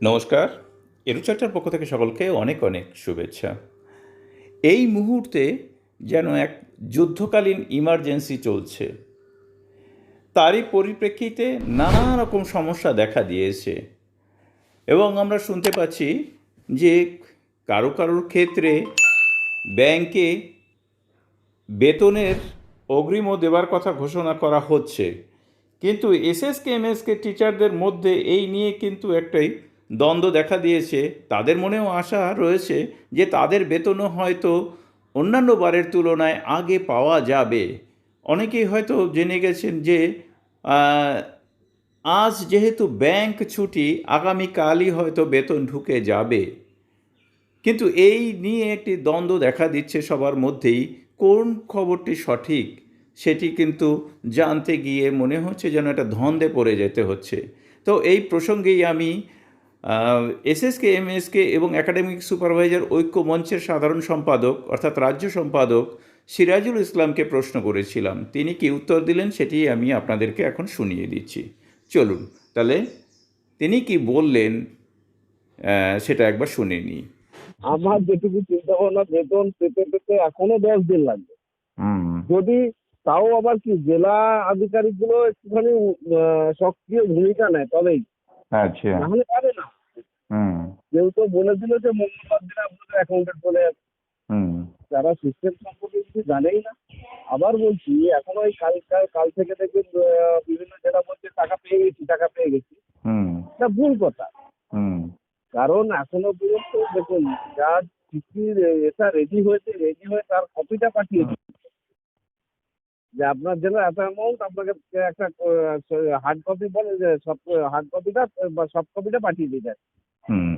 নমস্কার। এডুচার্চার পক্ষ থেকে সকলকে অনেক অনেক শুভেচ্ছা। এই মুহূর্তে যেন এক যুদ্ধকালীন ইমার্জেন্সি চলছে। তারই পরিপ্রেক্ষিতে নানা রকম সমস্যা দেখা দিয়েছে এবং আমরা শুনতে পাচ্ছি যে কারোর ক্ষেত্রে ব্যাংকে বেতনের অগ্রিমও দেওয়ার কথা ঘোষণা করা হচ্ছে, কিন্তু এসএসকে এমএসকে টিচারদের মধ্যে এই নিয়ে কিন্তু একটাই দ্বন্দ্ব দেখা দিয়েছে। তাদের মনেও আশা রয়েছে যে তাদের বেতনও হয়তো অন্যান্য বারের তুলনায় আগে পাওয়া যাবে। অনেকেই হয়তো জেনে গেছেন যে আহ, আজ যেহেতু ব্যাংক ছুটি, আগামীকালই হয়তো বেতন ঢুকে যাবে। কিন্তু এই নিয়ে একটি দ্বন্দ্ব দেখা দিচ্ছে সবার মধ্যেই। কোন খবরটি সঠিক সেটি কিন্তু জানতে গিয়ে মনে হচ্ছে যেন একটা ধন্দে পড়ে যেতে হচ্ছে। তো এই প্রসঙ্গেই আমি এসএসকে এমএসকে এবং একাডেমিক সুপারভাইজার ঐক্য মঞ্চের সাধারণ সম্পাদক অর্থাৎ রাজ্য সম্পাদক সিরাজুল ইসলামকে প্রশ্ন করেছিলাম। তিনি কি উত্তর দিলেন সেটি আমি আপনাদেরকে এখন শুনিয়ে দিচ্ছি। চলুন তাহলে তিনি কি বললেন সেটা একবার শুনে নিই। আমার যেটুকু চিন্তা ভাবনা, বেতন পেতে পেতে এখনো 10 দিন লাগবে। যদি তাও আবার কি জেলা আধিকারিক গুলো একটুখানি সক্রিয় ভূমিকা নেয় তবেই, আচ্ছা। নাহলে পারে না। হুম। কেউ তো বলে দিল যে মঙ্গলবার দিনে আপনাদের অ্যাকাউন্টে চলে যাবে, হুম। যারা সিস্টেম সম্পর্কে কিছু জানেই না। আবার বলছি, এখন ওই কাল থেকে দেখবেন বিভিন্ন জেলা বলছে টাকা পেয়ে গেছি, টাকা পেয়ে গেছি। হুম। এটা ভুল কথা। হুম। কারণ এখনো পর্যন্ত দেখুন, যা চিঠির এটা রেডি হয়ে তার কপিটা পাঠিয়েছে যে আপনার জন্য এত অ্যামাউন্ট, আপনাকে একটা হার্ড কপি বলে যে সব হার্ড কপিটা বা সফট কপিটা পাঠিয়ে দিতে। হুম।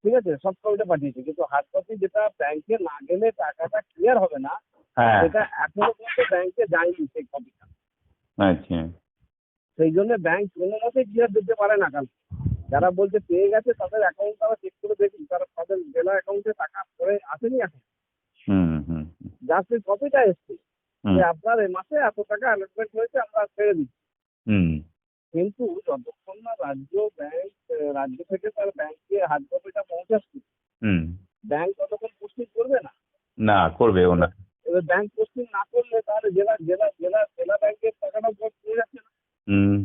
ঠিক আছে, সফট কপিটা পাঠিয়েছে, কিন্তু হার্ড কপি যেটা ব্যাংকে না গেলে টাকাটা ক্লিয়ার হবে না, হ্যাঁ। সেটা এখনো পর্যন্ত ব্যাংকে যায়নি সেই কপিটা। আচ্ছা। সেই জন্য ব্যাংক কোনো মতে ক্লিয়ার দিতে পারে না। কারণ যারা বলছে পেয়ে গেছে তাদের অ্যাকাউন্ট তারা চেক করে দেখুন, তারা তাদের জেলা অ্যাকাউন্টে টাকা পরে আসেনি এখন, হুম। হুম। জাস্ট ওই কপিটা এসছে হুম। যে আপনার এই মাসে এত টাকা অ্যালটমেন্ট হয়েছে, আমরা ছেড়ে দিচ্ছি। হুম। কিন্তু যতক্ষণ না রাজ্য থেকে তার ব্যাংকে হার্ড কপিটা পৌঁছাচ্ছে, হুম। ব্যাংক ততক্ষণ পুষ্টি করবে না। না, করবেও না। এবার ব্যাংক পুষ্টি না করলে তাহলে জেলা ব্যাংকের টাকাটা পৌঁছে যাচ্ছে না। হুম।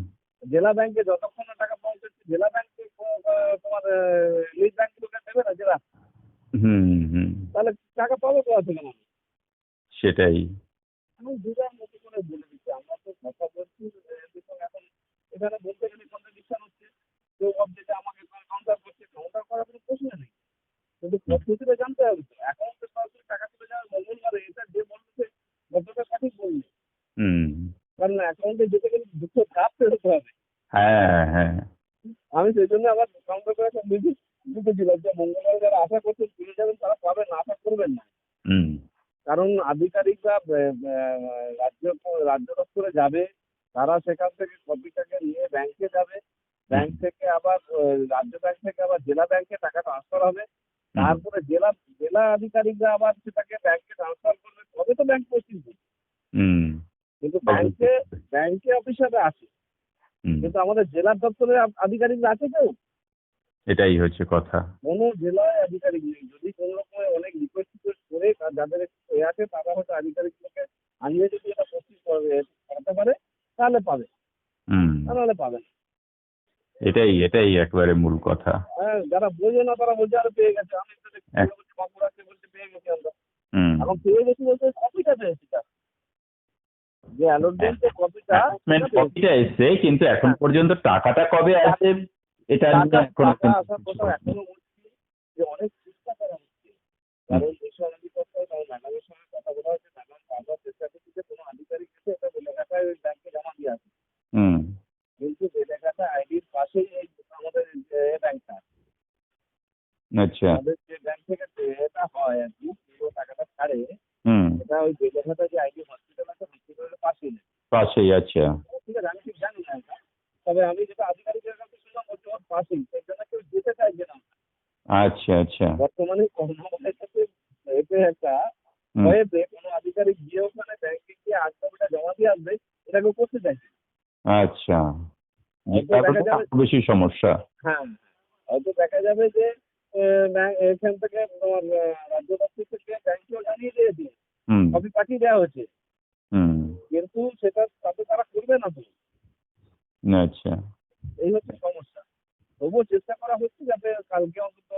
জেলা ব্যাংকে যতক্ষণ না টাকা পৌঁছাচ্ছে, জেলা ব্যাংকে তোমার লিড ব্যাংকগুলোকে দেবে না জেলা, হুম। হুম। তাহলে টাকা পাবে কোথা থেকে না? সেটাই। আমি দুটার মতো করে বলে দিচ্ছি, আমরা তো কথা বলছি। দেখুন এখন এখানে বলতে গেলে কন্ট্রাডিকশন হচ্ছে। কেউ ভাবছে যে আমাকে কাউন্টার করছে, কাউন্টার করার কোনো প্রশ্ন নেই, কিন্তু পদ্ধতিটা জানতে হবে। তো অ্যাকাউন্টে সরাসরি টাকা তুলে যাওয়ার মঙ্গলবারে, এটা যে বলছে কতটা সঠিক বলবে। হুম। কারণ অ্যাকাউন্টে যেতে গেলে দুটো ধাপ পেরোতে হবে। হ্যাঁ, হ্যাঁ। আমি সেই জন্য আবার কাউন্টার করে একটা লিখে লিখেছিলাম যে মঙ্গলবারে যারা আশা করছেন পেয়ে যাবেন, তারা পাবেন না, আশা করবেন না। হুম। কারণ আধিকারিকরা রাজ্য রাজ্য দপ্তরে যাবে, তারা সেখান থেকে কপিটাকে নিয়ে ব্যাংকে যাবে, ব্যাংক থেকে আবার রাজ্য ব্যাংক থেকে আবার জেলা ব্যাংকে টাকা ট্রান্সফার হবে, তারপরে জেলা জেলা আধিকারিকরা আবার সেটাকে ব্যাংকে ট্রান্সফার করবে, তবে তো ব্যাংক পৌঁছবে। হুম। কিন্তু ব্যাংকে অফিসাররা আছে, হুম। কিন্তু আমাদের জেলার দপ্তরের আধিকারিকরা আছে কেউ? এটাই হচ্ছে কথা। কোনো জেলায় আধিকারিক নেই। যদি কোনো রকমে অনেক রিকোয়েস্ট টিকোয়েস্ট করে যাদের একটু আছে, তারা হয়তো আধিকারিকগুলোকে আনিয়ে যদি এটা প্রস্তুত করাতে পারে, তাহলে পাবে, হুম। তা নাহলে পাবে না। এটাই এটাই একেবারে মূল কথা। হ্যাঁ, যারা বোঝে না তারা বলছে আরে পেয়ে গেছে। আমি তো দেখছি এক- বলছি বাঁকুড়াকে বলছে পেয়ে গেছি আমরা। হুম। এখন পেয়ে গেছি বলতে কপিটা পেয়েছি, তার যে অ্যালটমেন্ট যে কপিটা, অ্যাসেসমেন্ট সেটা পেয়েছি। কপিটা এসছে, কিন্তু এখন হ্যাঁ, পর্যন্ত টাকাটা কবে আসবে এটা নিয়ে এখনো টাকা কিন্তু আসার কিছু কথা হয়নি। এখনো বলছি যে অনেক চেষ্টা করা হচ্ছে। কারণ দেশের অধিকর্তা ম্যাডামের সঙ্গে কথা বলা হয়েছে, ম্যাডাম বারবার চেষ্টা করছে যে কোনো আধিকারিক এসে এটা লেখাটায় ওই ব্যাংকে জমা দিয়ে আসে। হুম। কিন্তু যে লেখাটা আইডির পাশেই এই আমাদের ব্যাংকটা, আচ্ছা। আমাদের যে ব্যাংক থেকে এটা হয় আর কি, পুরো টাকাটা ছাড়ে, হুম। এটা ওই যে লেখাটা যে আইডি হসপিটাল আছে, হসপিটালের পাশেই। পাশেই। আচ্ছা। ঠিক আছে, আমি ঠিক জানি না এটা, তবে আমি যেটা আধিকারিকের কাছে শুনলাম হচ্ছে ওর পাশেই, সেই জন্য কেউ যেতে চাইছে না। আচ্ছা। আচ্ছা। বর্তমানে কর্মচারীর সাথে এতে একটা হুম। ভয়েতে কোনো আধিকারিক গিয়ে ওখানে ব্যাংকে গিয়ে আটকাটা জমা দিয়ে আসবে, এটা কেউ করতে চাইছে। আচ্ছা। যে হয়তো দেখা কারণে যাবে, আরো বেশি সমস্যা। হ্যাঁ, হয়তো দেখা যাবে যে এখান থেকে তোমার রাজ্য দপ্তর থেকে ব্যাংকেও জানিয়ে দিয়েছে, হুম কপি পাঠিয়ে দেওয়া হয়েছে, হুম কিন্তু সেটা তাতে তারা করবে না তো। আচ্ছা এই হচ্ছে সমস্যা। তবুও চেষ্টা করা হচ্ছে যাতে কালকে অন্তত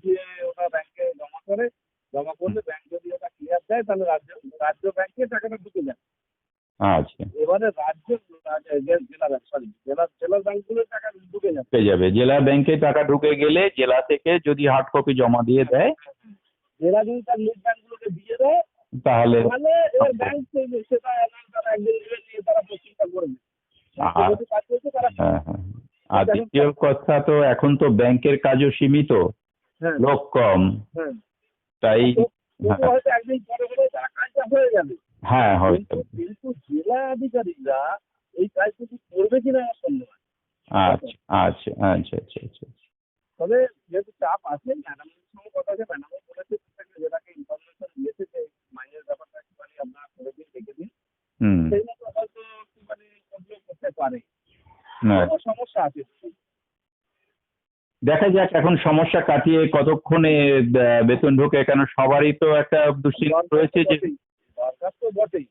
গিয়ে ওটা ব্যাংকে জমা করে, জমা করলে ব্যাংক যদি ওটা ক্লিয়ার দেয় তাহলে রাজ্য ব্যাংকে টাকাটা ঢুকে যায়। আচ্ছা এবারে জেলার ব্যাংকগুলোর টাকা ঢুকে যাবে। পেয়ে যাবে, জেলা ব্যাংকে টাকা ঢুকে গেলে জেলা থেকে যদি হার্ড কপি জমা দিয়ে দেয় জেলা যদি তার লিড ব্যাংকগুলোকে দিয়ে দেয় তাহলে তাহলে এবার ব্যাংক সেটা তারা একদিন নিয়ে তারা চিন্তা করবে আর যদি কাজ করছে তারা। হ্যাঁ হ্যাঁ আর দ্বিতীয় কথা তো এখন তো ব্যাংকের কাজও সীমিত, হ্যাঁ লোক কম, হ্যাঁ, তাই তবু হয়তো একদিন পরে হলে তারা কাজটা হয়ে যাবে। হ্যাঁ হয়তো। কিন্তু জেলা আধিকারিকরা এই কাজ কিছু করবে কিনা আমার সন্দেহ আছে। আচ্ছা আচ্ছা আচ্ছা আচ্ছা আচ্ছা তবে যেহেতু চাপ আছে, ম্যাডামের সঙ্গে কথা আছে, ম্যাডামও বলেছে জেলাকে ইনফরমেশন দিয়েছে যে মাইনের ব্যাপারটা একটুখানি আপনারা করে দিন, দেখে দিন, হুম সেই মতো হয়তো একটুখানি কমপ্লেন করতে পারে। না, তবুও সমস্যা আছে। দেখা যাক এখন সমস্যা কাটিয়ে কতক্ষণে বেতন ঢোকে, কেন সবারই তো একটা দুশ্চিন্তা রয়েছে যে দরকার তো বটেই।